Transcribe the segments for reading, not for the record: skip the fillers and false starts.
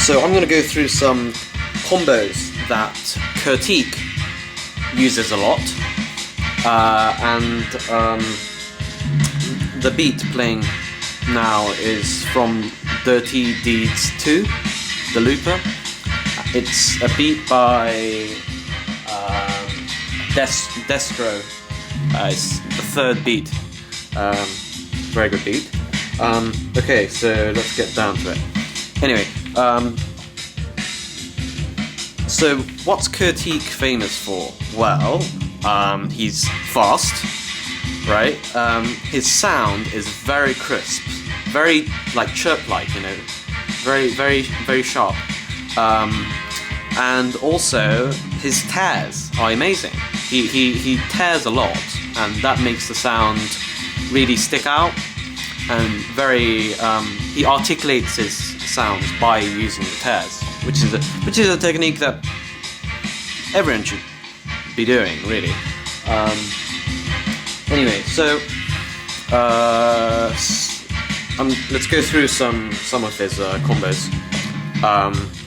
So I'm going to go through some combos that Kurteek uses a lot, and the beat playing now is from Dirty Deeds 2, the looper. It's a beat by Destro. It's the third beat. Very good beat. Okay, so let's get down to it. Anyway, so what's Kurteek famous for? Well, he's fast, right? His sound is very crisp, very like chirp-like, you know, very sharp. And also his tears are amazing. He tears a lot, and that makes the sound really stick out. And very he articulates his sounds by using the tears, which is a technique that everyone should be doing, really. Anyway, so let's go through some of his combos.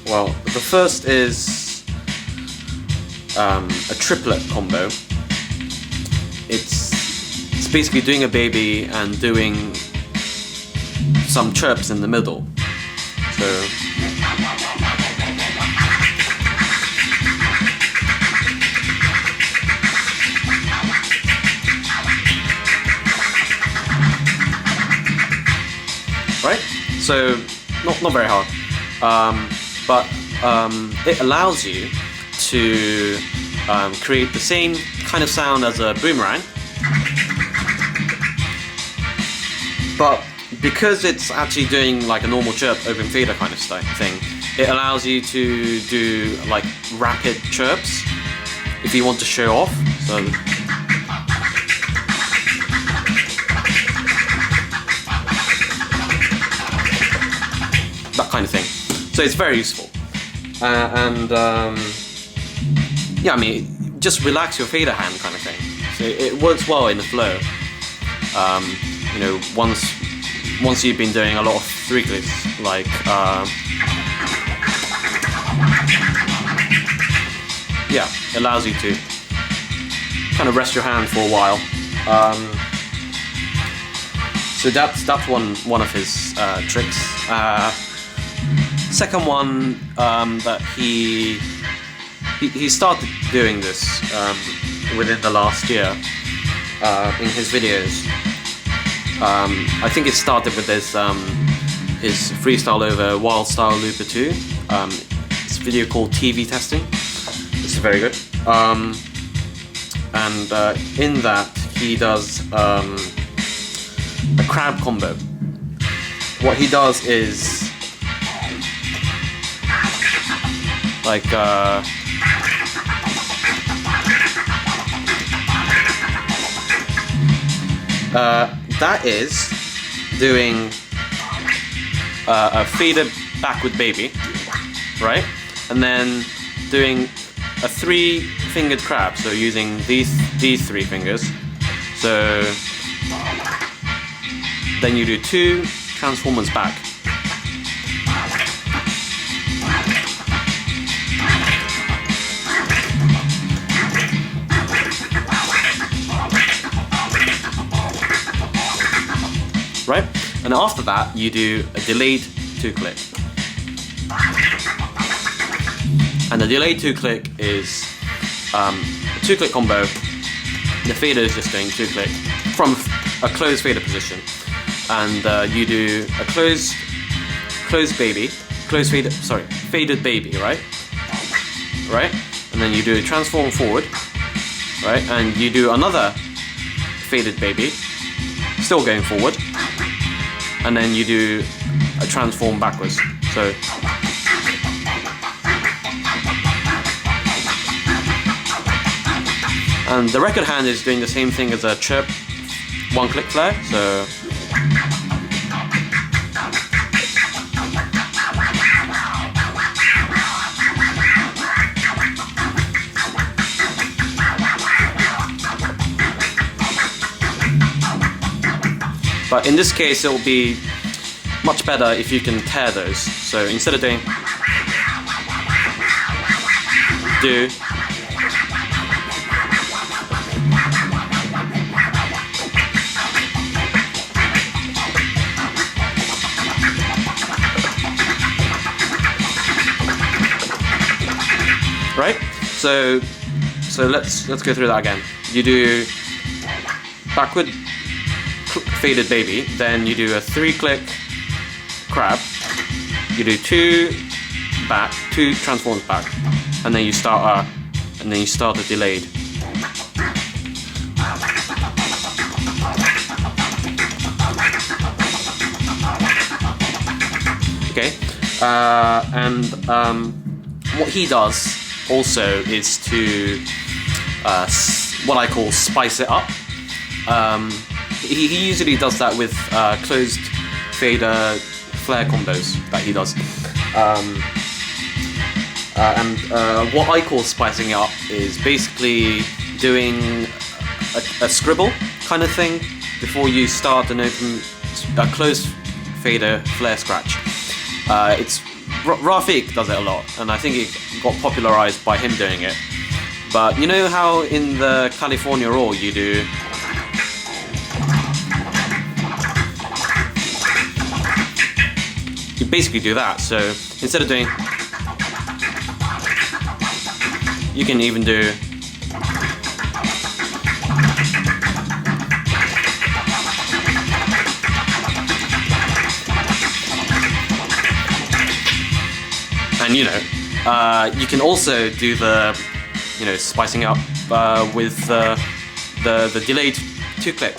Well, the first is a triplet combo. It's basically doing a baby and doing some chirps in the middle. So right? So not very hard. But it allows you to create the same kind of sound as a boomerang, but because it's actually doing like a normal chirp open fader kind of thing, it allows you to do like rapid chirps if you want to show off. So that kind of thing. So it's very useful. Yeah, I mean, just relax your fader hand kind of thing. So it works well in the flow. You know, once you've been doing a lot of 3 clicks, like yeah, it allows you to kind of rest your hand for a while. So that's one of his tricks. Second one that he started doing this within the last year in his videos. I think it started with his freestyle over Wild Style Looper 2. It's a video called TV Testing. It's very good. And in that he does a crab combo. What he does is like that is doing a fader backward baby, right? And then doing a 3-fingered crab, so using these 3 fingers. So then you do 2 transformers back. Right? And after that, you do a delayed 2-click. And the delayed 2-click is a 2-click combo. The fader is just doing 2-click from a closed fader position. And you do a faded baby, right? Right? And then you do a transform forward, right? And you do another faded baby, still going forward. And then you do a transform backwards. So and the record hand is doing the same thing as a chirp 1-click flare. So but in this case it will be much better if you can tear those. So instead of doing do right? So let's go through that again. You do backward faded baby, then you do a 3-click crab, you do 2 back, 2 transforms back, and then you start a delayed. Okay, what he does also is to what I call spice it up. He usually does that with closed fader flare combos that he does. What I call spicing it up is basically doing a scribble kind of thing before you start a closed fader flare scratch. It's Rafik does it a lot, and I think it got popularized by him doing it. But you know how in the California Raw you do basically do that. So instead of doing, you can even do and you can also do the spicing up with the delayed 2-click.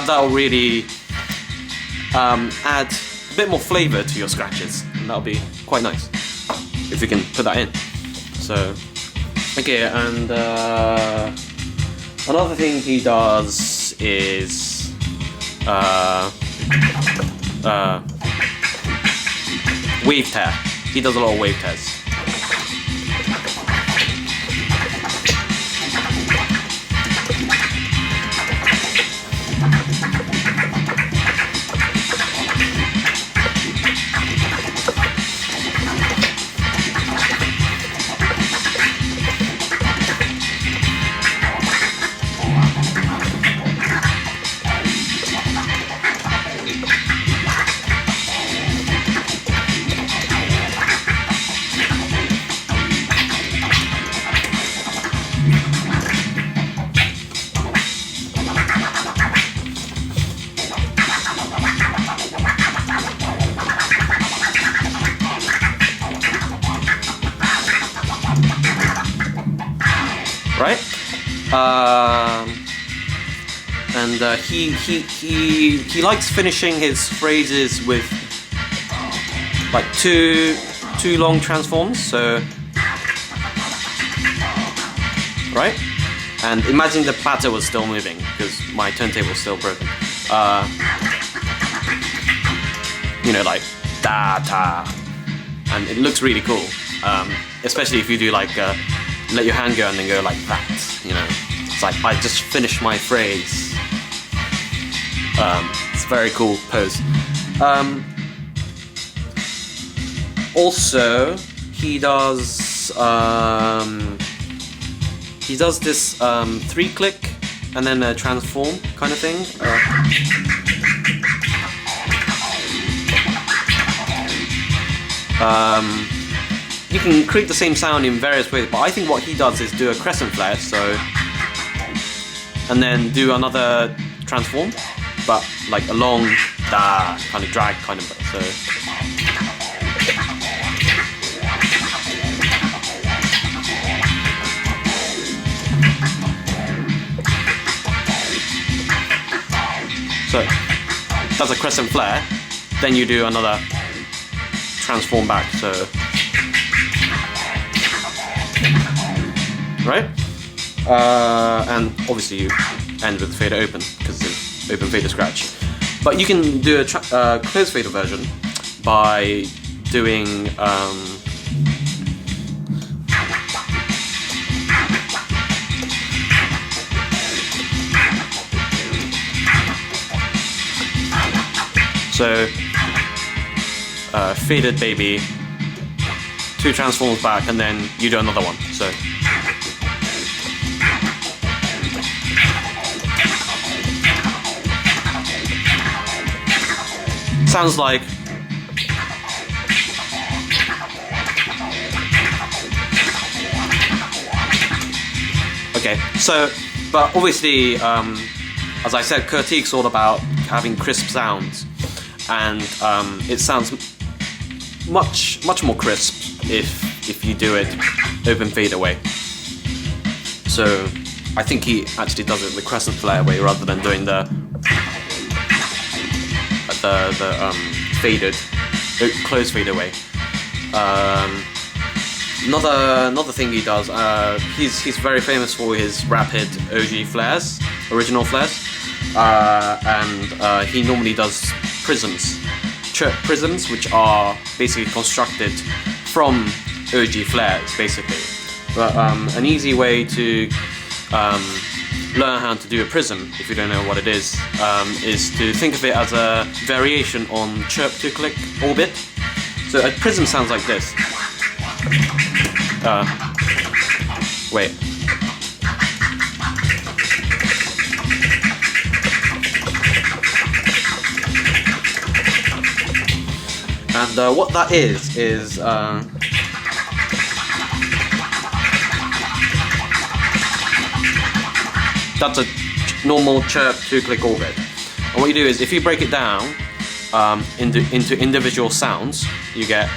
That'll really add a bit more flavor to your scratches, and that'll be quite nice if you can put that in. So, okay, and another thing he does is wave tear. He does a lot of wave tears. Right? He likes finishing his phrases with like two long transforms. So, right? And imagine the platter was still moving because my turntable was still broken. Like da ta, and it looks really cool. Especially if you do like let your hand go and then go like that. It's like I just finished my phrase. It's a very cool pose. Also, he does this 3-click and then a transform kind of thing. You can create the same sound in various ways, but I think what he does is do a crescent flare, and then do another transform, but like a long da kind of drag kind of. So that's a crescent flare. Then you do another transform back. Right? And obviously you end with fader open because it's an open fader scratch. But you can do a close fader version by doing so faded baby, 2 transforms back, and then you do another one. So sounds like okay. So, but obviously, as I said, Kurteek's all about having crisp sounds, and it sounds much more crisp if you do it open fade away. So I think he actually does it the crescent flare way rather than doing the faded close fade away. Another thing he does, he's very famous for his rapid OG flares, original flares, and he normally does prisms, chirp prisms, which are basically constructed from OG flares, basically. But an easy way to learn how to do a prism, if you don't know what it is to think of it as a variation on chirp to click orbit. So a prism sounds like this. Wait. And what that is that's a normal chirp 2-click orbit. And what you do is, if you break it down into individual sounds, you get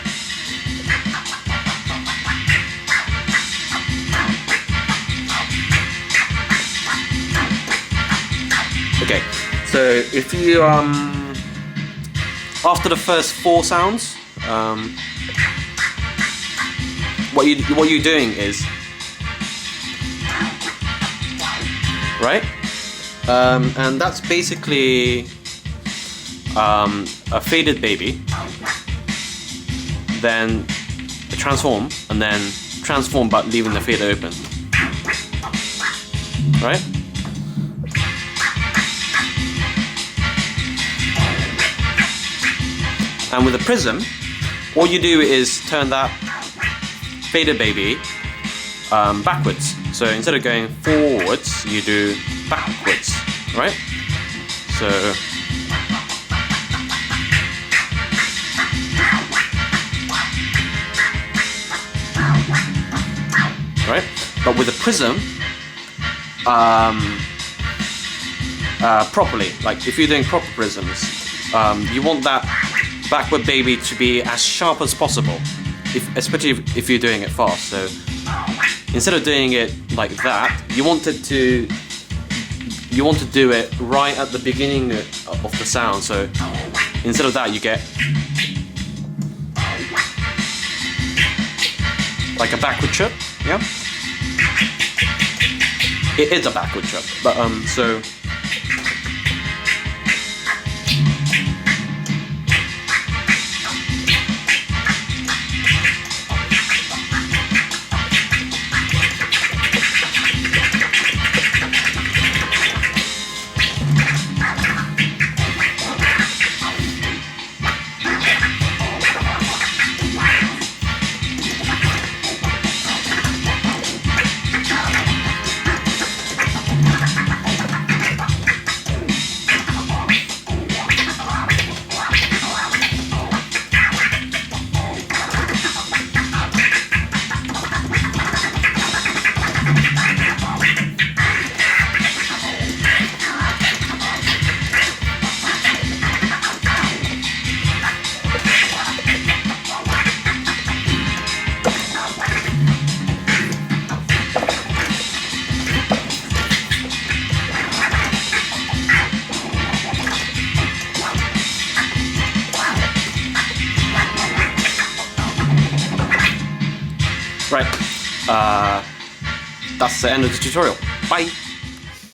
okay. So if you after the first 4 sounds, what you're doing is right, and that's basically a faded baby, then a transform, and then transform but leaving the fader open, right? And with a prism, all you do is turn that faded baby backwards. So instead of going forwards, you do backwards, right? So right? But with a prism, properly, like if you're doing proper prisms, you want that backward baby to be as sharp as possible, especially if you're doing it fast. So instead of doing it like that, you want to do it right at the beginning of the sound. So instead of that, you get like a backward chirp. Yeah, it is a backward chirp, but so. Right, that's the end of the tutorial. Bye!